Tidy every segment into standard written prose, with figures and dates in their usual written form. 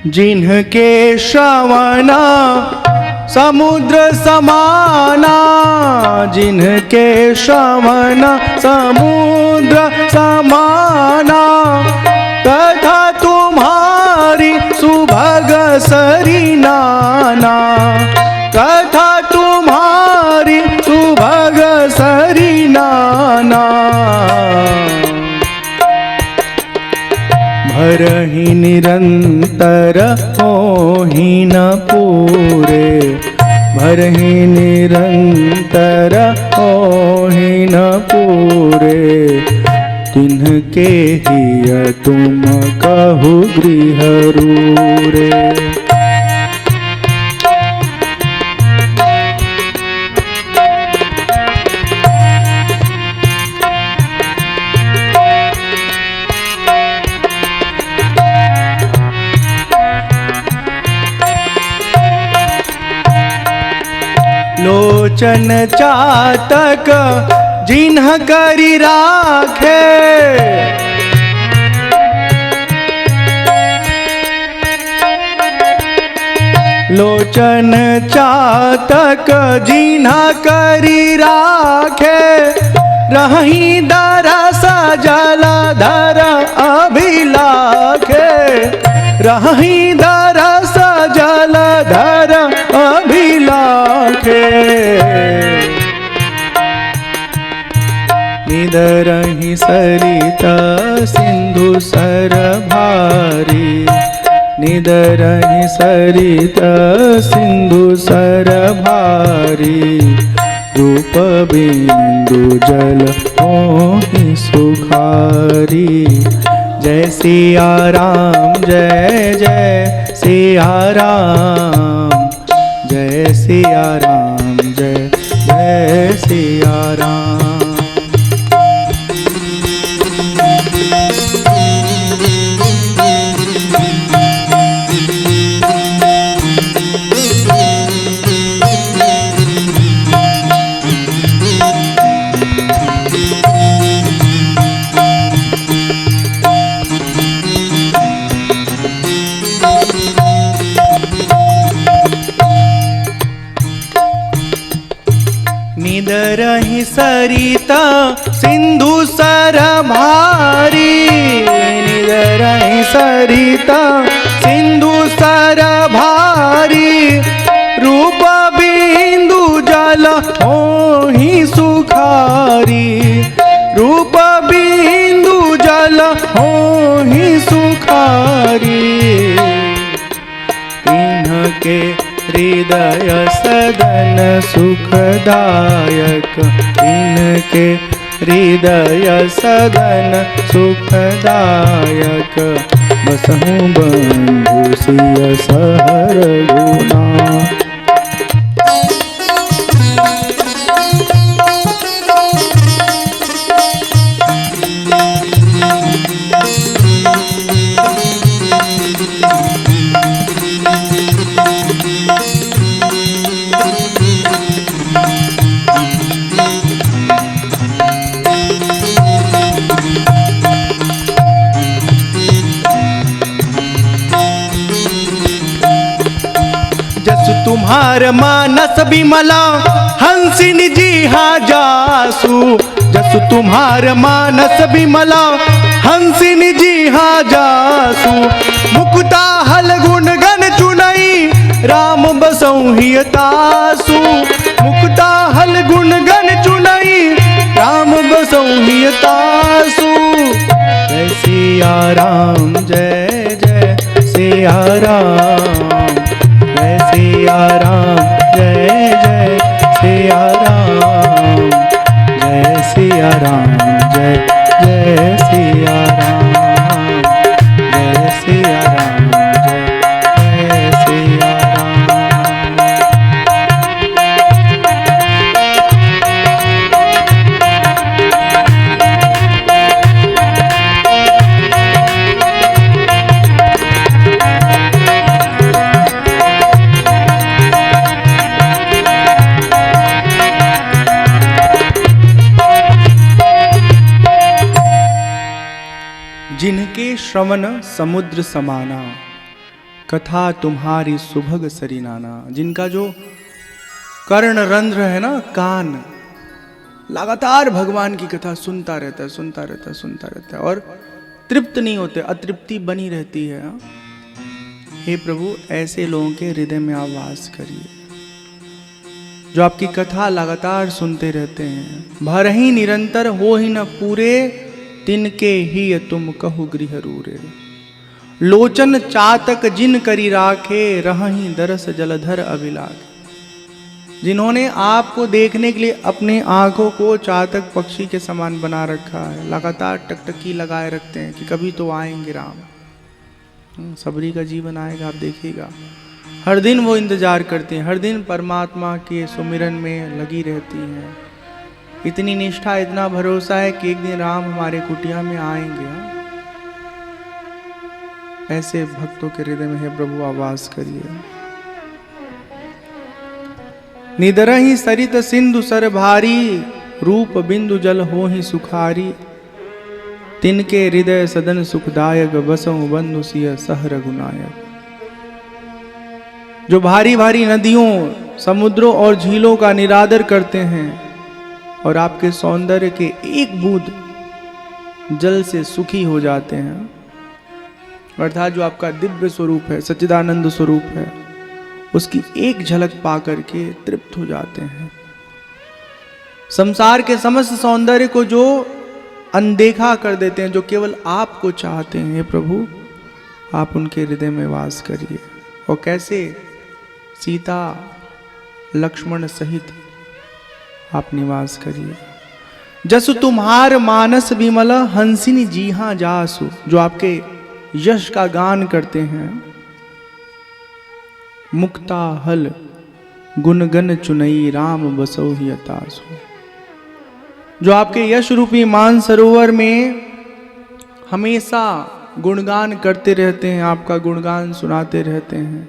जिनके श्रवणा समुद्र समाना, जिनके श्रवणा समुद्र समाना, तथा तुम्हारी सुभग सरिनाना, तथा तुम्हारी सुभग सरिनाना। भरहि निरंतर होहि न पूरे, भरहि निरंतर होहि न पूरे, तिन्हके हिय तुम कहु गृह रूरे। लोचन चातक जिन्ह करि राखे, लोचन चातक जिन्ह करि राखे, रहि दरस जलधर अभिलाखे, रहि दरस जलधर अभिलाखे। निदरहि सरित सिंधु सर भारी, निदरहि सरित सिंधु सर भारी, रूप बिंदु जल मोहि सुखारी। जय सिया राम जय जय सिया राम, जय सिया राम जय जय सिया राम। निदरहि सरिता सिंधु सर भारी, निदरहि सरिता सिंधु सर भारी, रूप बिंदु जल होहि सुखारी, रूप बिंदु जल होहि सुखारी। तिन्हके हृदय सदन सुखदायक, इनके हृदय सदन सुखदायक, बसहु बंधु सिय सहर गुना। तुम्हार मानस बिमला हंसिनी जी हा जासु, जसु तुम्हार मानस बिमला हंसिनी जी हा जासु, मुकुता हल गुण गण चुनई राम बसहु हिय तासु, मुकुता हल गुण गण चुनई राम बसहु हिय तासु। जय सिया राम जय जय सिया राम, जय सिया राम जय जय सिया राम, जय सिया राम जय जय सिया राम, जय सिया राम जय जय सिया राम। जिनके श्रवण समुद्र समाना, कथा तुम्हारी सुभग सरी नाना, जिनका जो कर्ण रंध्र है ना, कान, लगातार भगवान की कथा सुनता रहता है और तृप्त नहीं होते, अतृप्ति बनी रहती है। हे प्रभु, ऐसे लोगों के हृदय में आप वास करिए, जो आपकी कथा लगातार सुनते रहते हैं। भर ही निरंतर हो ही न पूरे, तिनके ही तुम कहु गृह रूरे। लोचन चातक जिन करी राखे, रहहि दरस जलधर अभिलाख। जिन्होंने आपको देखने के लिए अपने आंखों को चातक पक्षी के समान बना रखा है, लगातार टकटकी लगाए रखते हैं कि कभी तो आएंगे राम। सबरी का जीवन आएगा, आप देखिएगा। हर दिन वो इंतजार करती हैं, हर दिन परमात्मा के सुमिरन में लगी रहती हैं। इतनी निष्ठा, इतना भरोसा है कि एक दिन राम हमारे कुटिया में आएंगे। ऐसे भक्तों के हृदय में है प्रभु आवास करिए। निदरहि सरित सिंधु सर भारी, रूप बिंदु जल हो ही सुखारी। तिनके हृदय सदन सुखदायक, बसहु बंधु सिय सह रघुनायक। जो भारी भारी नदियों, समुद्रों और झीलों का निरादर करते हैं और आपके सौंदर्य के एक बूंद जल से सुखी हो जाते हैं, अर्थात जो आपका दिव्य स्वरूप है, सच्चिदानंद स्वरूप है, उसकी एक झलक पा करके तृप्त हो जाते हैं। संसार के समस्त सौंदर्य को जो अनदेखा कर देते हैं, जो केवल आपको चाहते हैं, हे प्रभु आप उनके हृदय में वास करिए। और कैसे? सीता लक्ष्मण सहित आप निवास करिए। जसु तुम्हार मानस विमल, हंसिनी जी हाँ जासु। जो आपके यश का गान करते हैं, मुक्ता हल गुणगन चुनई, राम बसो ही अतासु। जो आपके यश रूपी मान सरोवर में हमेशा गुणगान करते रहते हैं, आपका गुणगान सुनाते रहते हैं,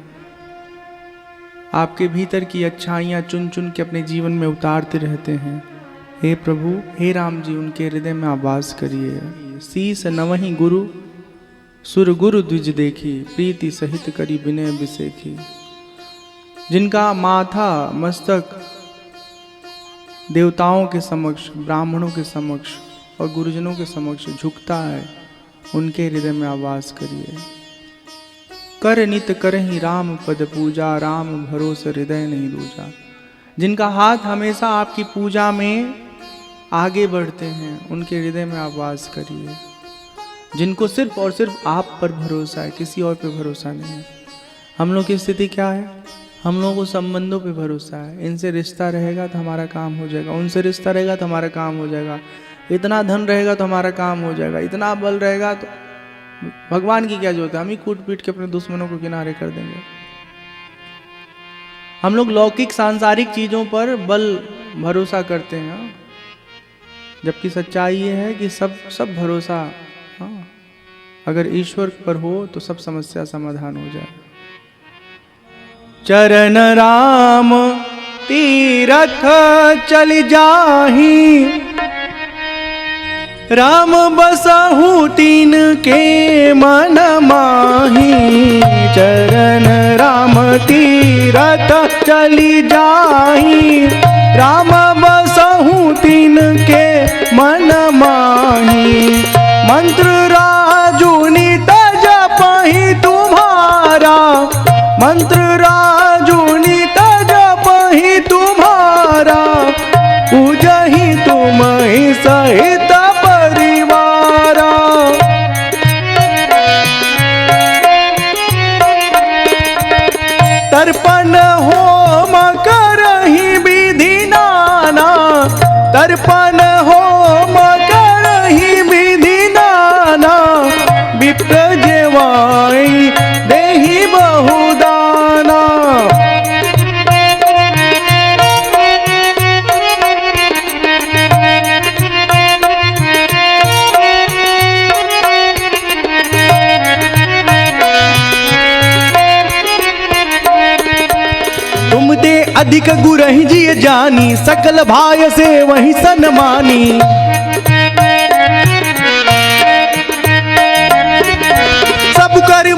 आपके भीतर की अच्छाइयाँ चुन चुन के अपने जीवन में उतारते रहते हैं। हे प्रभु, हे राम जी, उनके हृदय में आप वास करिए। शीस नवहि गुरु, सुर गुरु द्विज देखी, प्रीति सहित करी विनय बिसेखी। जिनका माथा मस्तक देवताओं के समक्ष, ब्राह्मणों के समक्ष और गुरुजनों के समक्ष झुकता है, उनके हृदय में आप वास करिए। कर नित करहि राम पद पूजा, राम भरोस हृदय नहीं दूजा। जिनका हाथ हमेशा आपकी पूजा में आगे बढ़ते हैं, उनके हृदय में आप वास करिए। जिनको सिर्फ और सिर्फ आप पर भरोसा है, किसी और पे भरोसा नहीं है। हम लोग की स्थिति क्या है? हम लोगों को संबंधों पे भरोसा है। इनसे रिश्ता रहेगा तो हमारा काम हो जाएगा, उनसे रिश्ता रहेगा तो हमारा काम हो जाएगा, इतना धन रहेगा तो हमारा काम हो जाएगा, इतना बल रहेगा तो भगवान की क्या जरूरत है? हम ही कूट पीट के अपने दुश्मनों को किनारे कर देंगे। हम लोग लौकिक सांसारिक चीजों पर बल भरोसा करते हैं, जबकि सच्चाई ये है कि सब भरोसा अगर ईश्वर पर हो तो सब समस्या समाधान हो जाए। चरण राम तीरथ चल जाही, राम बसहु तीन के मन माही। चरण राम तीरथ चली जाही, राम बसहु तीन के मन माही। मंत्र राजुनित जपहि तुम्हारा, मंत्र राजुनित जपहि तुम्हारा। पूजहि तुम्हि सहित परिवारा। तर्पण होम करहि विधि नाना, तर्पण होम करहि विधि नाना। विप्र जेवाई देहि बहुदाना। तुम दे अधिक गुरहि जिय जानी, सकल भाय से वही सन्मानी। सब कर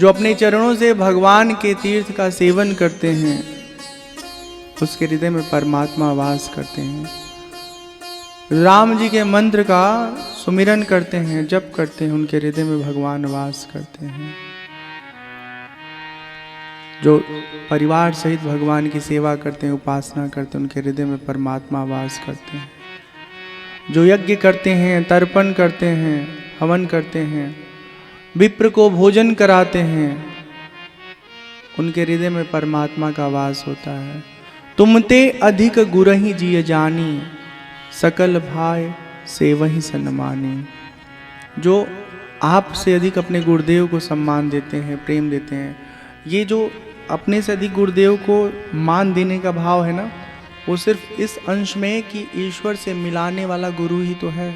जो अपने चरणों से भगवान के तीर्थ का सेवन करते हैं, उसके हृदय में परमात्मा वास करते हैं। राम जी के मंत्र का सुमिरन करते हैं, जप करते हैं, उनके हृदय में भगवान वास करते हैं। जो परिवार सहित भगवान की सेवा करते हैं, उपासना करते हैं, उनके हृदय में परमात्मा वास करते हैं। जो यज्ञ करते हैं, तर्पण करते हैं, हवन करते हैं, विप्र को भोजन कराते हैं, उनके हृदय में परमात्मा का वास होता है। तुमते अधिक गुरहि जिय जानी, सकल भाई से वही सन्मानी। जो आपसे अधिक अपने गुरुदेव को सम्मान देते हैं, प्रेम देते हैं, ये जो अपने से अधिक गुरुदेव को मान देने का भाव है ना, वो सिर्फ इस अंश में कि ईश्वर से मिलाने वाला गुरु ही तो है,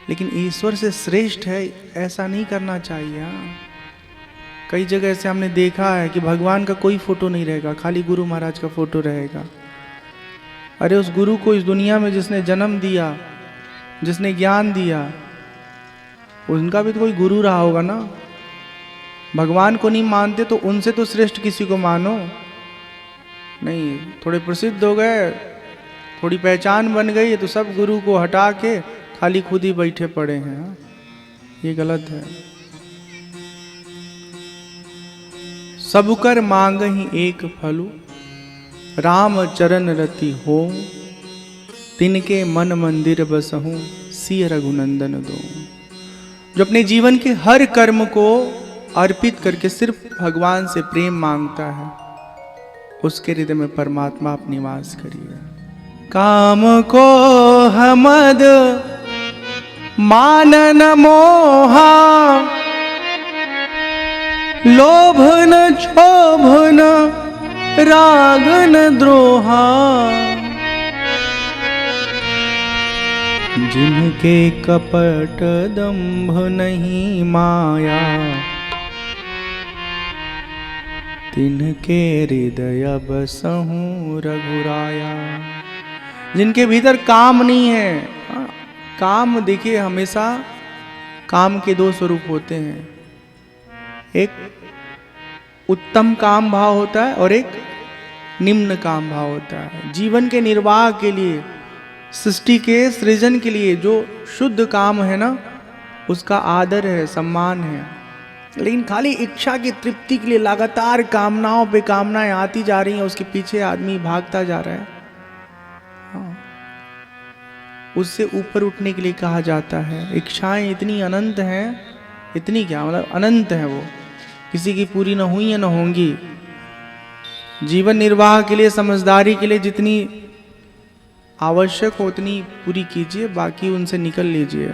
लेकिन ईश्वर से श्रेष्ठ है ऐसा नहीं करना चाहिए। हाँ, कई जगह ऐसे हमने देखा है कि भगवान का कोई फोटो नहीं रहेगा, खाली गुरु महाराज का फोटो रहेगा। अरे उस गुरु को इस दुनिया में जिसने जन्म दिया, जिसने ज्ञान दिया, उनका भी तो कोई गुरु रहा होगा ना। भगवान को नहीं मानते तो उनसे तो श्रेष्ठ किसी को मानो। नहीं, थोड़े प्रसिद्ध हो गए, थोड़ी पहचान बन गई तो सब गुरु को हटा के खाली खुद ही बैठे पड़े हैं। ये गलत है। सब कर मांग ही एक फलु, राम चरण रति हो, तिनके मन मंदिर बसहूं, सिय रघुनंदन दो। जो अपने जीवन के हर कर्म को अर्पित करके सिर्फ भगवान से प्रेम मांगता है, उसके हृदय में परमात्मा आप निवास करिए। काम को हमद मान न मोहा, लोभ न क्षोभ न राग न द्रोहा। जिनके कपट दंभ नहीं माया, तिनके हृदय बसहूं रघुराया। जिनके भीतर काम नहीं है, काम देखिए हमेशा काम के दो स्वरूप होते हैं। एक उत्तम काम भाव होता है और एक निम्न काम भाव होता है। जीवन के निर्वाह के लिए, सृष्टि के सृजन के लिए जो शुद्ध काम है ना, उसका आदर है, सम्मान है। लेकिन खाली इच्छा की तृप्ति के लिए लगातार कामनाओं पे कामनाएं आती जा रही हैं, उसके पीछे आदमी भागता जा रहा है। हाँ, उससे ऊपर उठने के लिए कहा जाता है। इच्छाएं इतनी अनंत हैं, इतनी क्या मतलब अनंत है, वो किसी की पूरी न हुई या न होंगी। जीवन निर्वाह के लिए, समझदारी के लिए जितनी आवश्यक हो उतनी पूरी कीजिए, बाकी उनसे निकल लीजिए।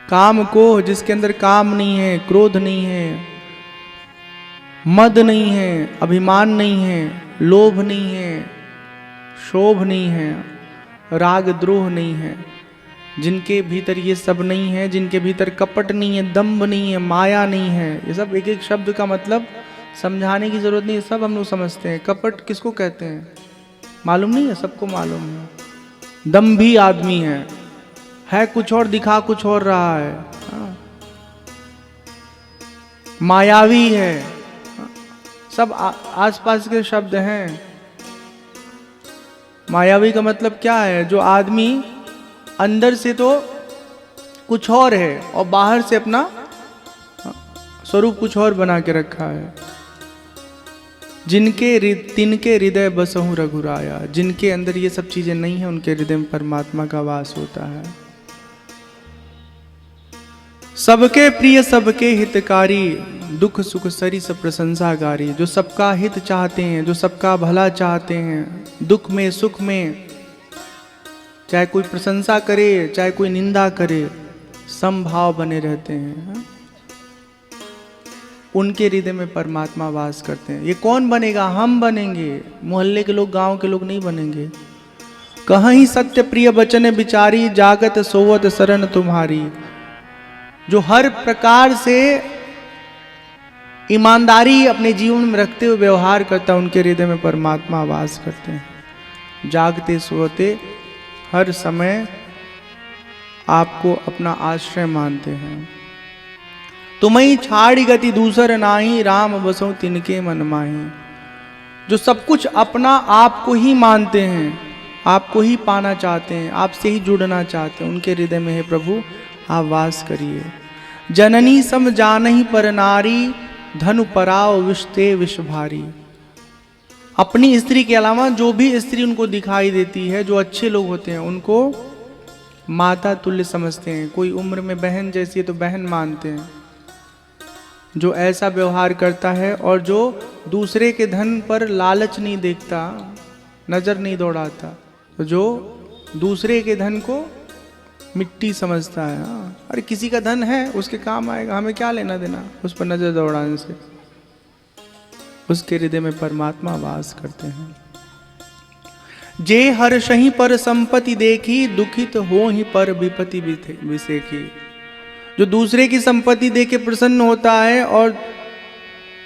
काम को, जिसके अंदर काम नहीं है, क्रोध नहीं है, मद नहीं है, अभिमान नहीं है, लोभ नहीं है, शोभ नहीं है, राग द्रोह नहीं है, जिनके भीतर ये सब नहीं है, जिनके भीतर कपट नहीं है, दंभ नहीं है, माया नहीं है, ये सब एक एक शब्द का मतलब समझाने की जरूरत नहीं है, सब हम लोग समझते हैं। कपट किसको कहते हैं मालूम नहीं है, सबको मालूम है। दंभी आदमी है कुछ और, दिखा कुछ और रहा है। मायावी है, सब आसपास के शब्द हैं। मायावी का मतलब क्या है? जो आदमी अंदर से तो कुछ और है और बाहर से अपना स्वरूप कुछ और बना के रखा है। तिनके हृदय बसहूं रघुराया, जिनके अंदर ये सब चीजें नहीं है, उनके हृदय में परमात्मा का वास होता है। सबके प्रिय, सबके हितकारी, दुख सुख सरी सब प्रशंसाकारी। जो सबका हित चाहते हैं, जो सबका भला चाहते हैं, दुख में सुख में, चाहे कोई प्रशंसा करे चाहे कोई निंदा करे, समभाव बने रहते हैं। उनके हृदय में परमात्मा वास करते हैं। ये कौन बनेगा? हम बनेंगे, मोहल्ले के लोग, गांव के लोग नहीं बनेंगे। कहीं सत्य प्रिय बचन बिचारी, जागत सोवत शरण तुम्हारी। जो हर प्रकार से ईमानदारी अपने जीवन में रखते हुए व्यवहार करता है, उनके हृदय में परमात्मा वास करते हैं। जागते सोते हर समय आपको अपना आश्रय मानते हैं। तुम्हें छाड़ी गति दूसर नाही, राम बसो तिनके मन माही। जो सब कुछ अपना आपको ही मानते हैं, आपको ही पाना चाहते हैं, आपसे ही जुड़ना चाहते हैं, उनके हृदय में है प्रभु आप वास करिए। जननी सम जानहि पर नारी, धनु पराव विषते विष भारी। अपनी स्त्री के अलावा जो भी स्त्री उनको दिखाई देती है, जो अच्छे लोग होते हैं, उनको माता तुल्य समझते हैं। कोई उम्र में बहन जैसी है तो बहन मानते हैं। जो ऐसा व्यवहार करता है और जो दूसरे के धन पर लालच नहीं देखता, नजर नहीं दौड़ाता, तो जो दूसरे के धन को मिट्टी समझता है, अरे किसी का धन है उसके काम आएगा, हमें क्या लेना देना उस पर नजर दौड़ाने से। उसके हृदय में परमात्मा वास करते हैं। जे हर्षहि पर संपत्ति देखी, दुखित हो ही पर विपत्ति विसेखी। जो दूसरे की संपत्ति देख के प्रसन्न होता है और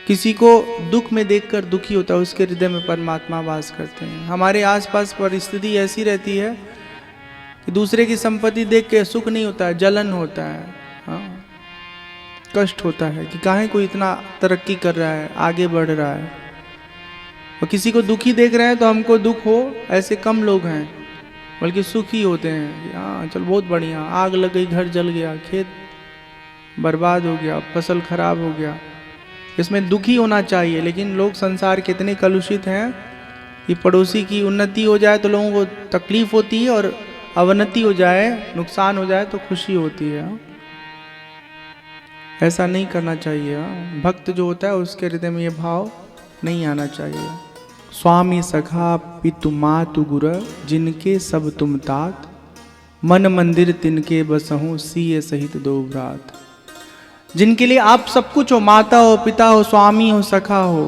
किसी को दुख में देखकर दुखी होता है, उसके हृदय में परमात्मा वास करते हैं। हमारे आसपास परिस्थिति ऐसी रहती है कि दूसरे की संपत्ति देख के सुख नहीं होता है, जलन होता है, हाँ, कष्ट होता है कि काहे कोई इतना तरक्की कर रहा है, आगे बढ़ रहा है, और किसी को दुखी देख रहे हैं तो हमको दुख हो, ऐसे कम लोग हैं, बल्कि सुखी होते हैं। हाँ चल बहुत बढ़िया, आग लग गई, घर जल गया, खेत बर्बाद हो गया, फसल खराब हो गया, इसमें दुखी होना चाहिए। लेकिन लोग संसार के इतने कलुषित हैं कि पड़ोसी की उन्नति हो जाए तो लोगों को तकलीफ होती है, और अवनति हो जाए, नुकसान हो जाए तो खुशी होती है। ऐसा नहीं करना चाहिए। भक्त जो होता है उसके हृदय में ये भाव नहीं आना चाहिए। स्वामी सखा पितु मातु गुर, जिनके सब तुम तात, मन मंदिर तिनके बसहूँ, सिए सहित दो भ्रात। जिनके लिए आप सब कुछ हो, माता हो, पिता हो, स्वामी हो, सखा हो,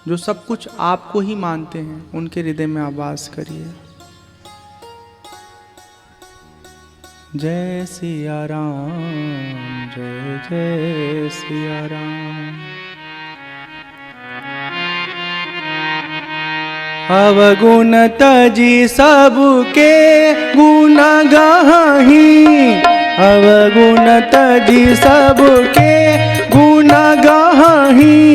जो सब कुछ आपको ही मानते हैं, उनके हृदय में आप वास करिए। जय सिया राम, जय जय सिया राम। अवगुण तजी सबके गुण गाही, अवगुण तजी सबके गुण गाही,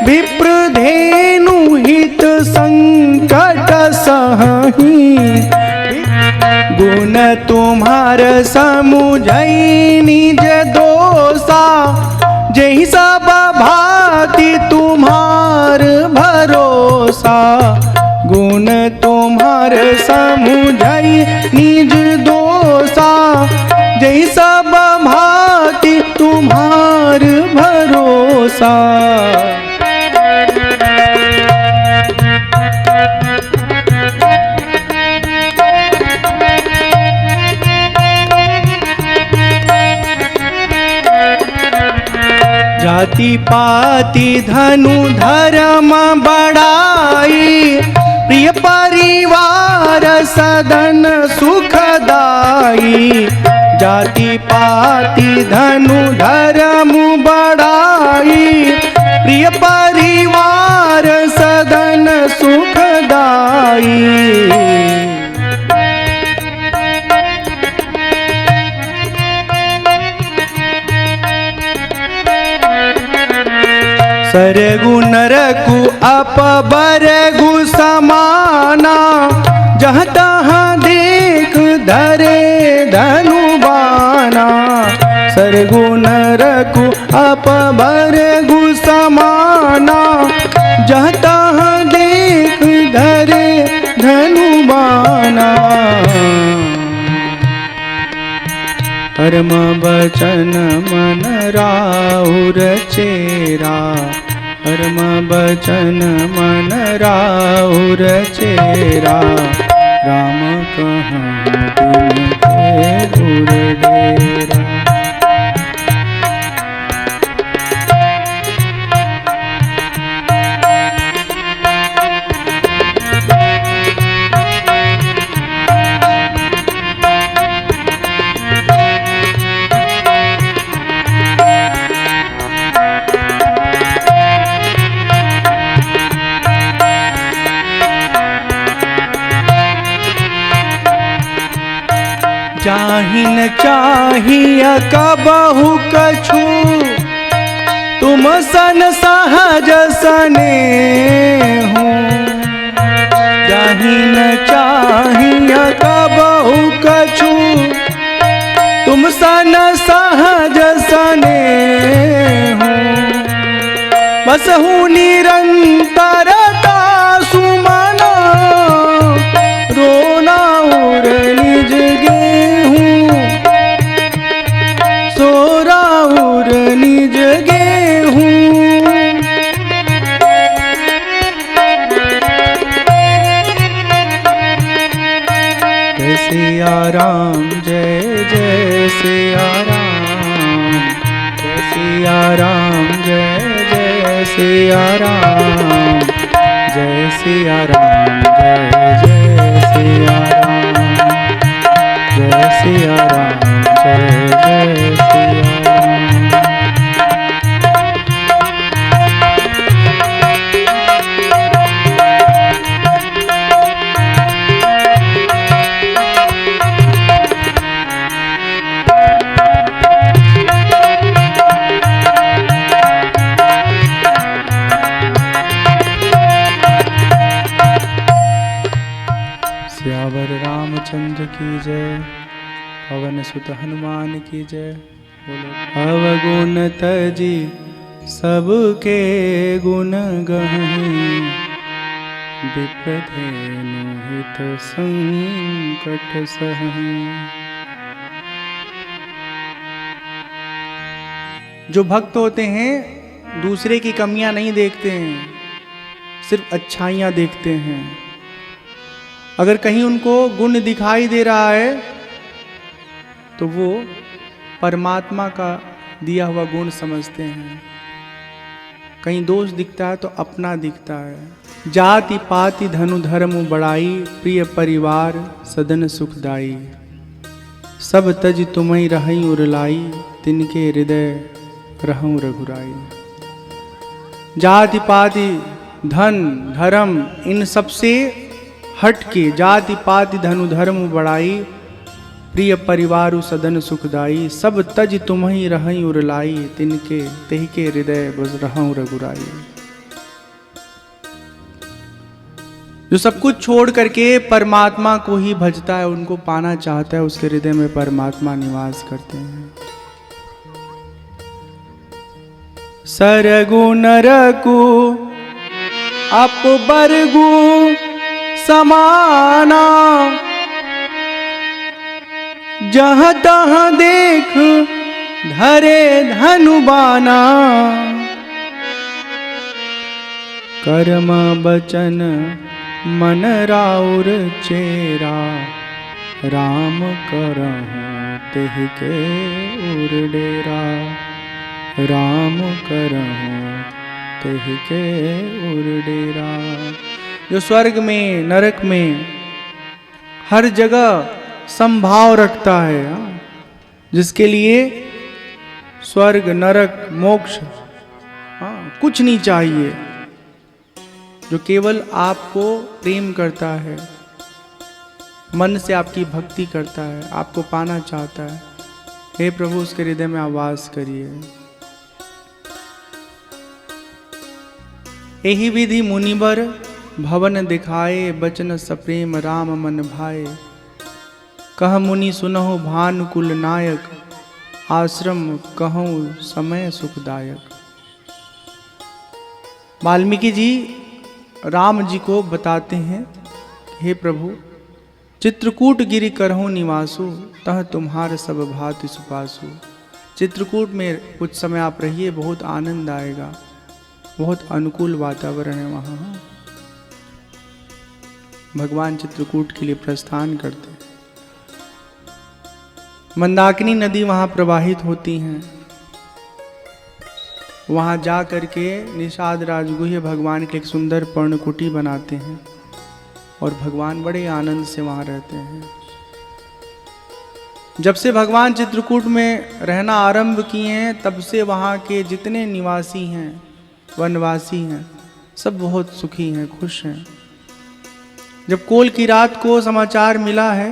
विप्र धेनु हित संकट सहही। गुण तुम्हार समुझई निज दोषा, जही सब भांति तुम्हार भरोसा। गुण तुम्हार समुझई निज दोषा, जही सब भांति तुम्हार भरोसा। जाति पाति धनु धर्म बढ़ाई, प्रिय परिवार सदन सुखदाई। जाति पाति धनु धर्म बढ़ाई, प्रिय परिवार सदन सुखदाई। सरगु नरकु अपबरगु समाना, जहाँ तहाँ देख धरे धनुबाना। सरगु नरकु अपबरगु समाना, जहाँ तहाँ देख धरे धनुबाना। धर्म बचन मन राउर चेरा, धर्म बचन मन राउर चेरा। राम कहँ तिनके गुर डेरा। जाहि न चाहिए कबहु कछु, तुम सन सहज सनेहु। जाहि न चाहिए कबहु कछु, तुम सन सहज सनेहु। बसहु निरंतरता सुमना, रोना उर निज गेहूँ। सोरा उर निज गेहूँ। जय सिया राम, जय जय सिया राम। जय सिया राम, जय जय सिया राम। जय सिया राम, जय जय सिया राम। जय सिया राम, जय जय सिया राम। सियावर रामचंद्र की जय, पवन सुत हनुमान की जय। बोलो अवगुण तजी सबके गुण गहहीं, विप्रधेनु हित संकट सहहीं। जो भक्त होते हैं दूसरे की कमियां नहीं देखते हैं, सिर्फ अच्छाइयां देखते हैं। अगर कहीं उनको गुण दिखाई दे रहा है तो वो परमात्मा का दिया हुआ गुण समझते हैं। कहीं दोष दिखता है तो अपना दिखता है। जाति पाति धनु धर्म बड़ाई, प्रिय परिवार सदन सुखदाई। सब तज तुम्हें रहई उरलाई, तिनके हृदय रहूं रघुराई। जाति पाति धन धर्म इन सबसे हट के, जाति पाति धनु धर्म बड़ाई, प्रिय परिवारु सदन सुखदाई। सब तज तुम्हीं रहई उरलाई, तिनके तेहि के हृदय बस रहूं रघुराई। जो सब कुछ छोड़ करके परमात्मा को ही भजता है, उनको पाना चाहता है, उसके हृदय में परमात्मा निवास करते हैं। सरगु नरकु अपबरगु समाना, जहाँ तहाँ देख धरे धनुबाना। कर्म बचन मन राउर चेरा, राम करहूँ तेहि के उर डेरा। राम करहूँ तेहि के उर डेरा। जो स्वर्ग में नरक में हर जगह संभाव रखता है, जिसके लिए स्वर्ग नरक मोक्ष कुछ नहीं चाहिए, जो केवल आपको प्रेम करता है, मन से आपकी भक्ति करता है, आपको पाना चाहता है। हे प्रभु उसके हृदय में आवास करिए। एहि विधि मुनिवर भवन दिखाए, बचन सप्रेम राम मन भाए। कह मुनि सुनहु भानुकुल नायक, आश्रम कहूँ समय सुखदायक। वाल्मीकि जी राम जी को बताते हैं, हे प्रभु चित्रकूट गिरि करहूँ निवासु, तह तुम्हार सब भांति सुपासु। चित्रकूट में कुछ समय आप रहिए, बहुत आनंद आएगा, बहुत अनुकूल वातावरण है वहाँ। भगवान चित्रकूट के लिए प्रस्थान करते हैं। मंदाकिनी नदी वहाँ प्रवाहित होती हैं। वहाँ जा करके निषाद राजगुह्य भगवान के एक सुंदर पर्णकुटी बनाते हैं और भगवान बड़े आनंद से वहाँ रहते हैं। जब से भगवान चित्रकूट में रहना आरंभ किए हैं, तब से वहाँ के जितने निवासी हैं, वनवासी हैं, सब बहुत सुखी हैं, खुश हैं। जब कोल की रात को समाचार मिला है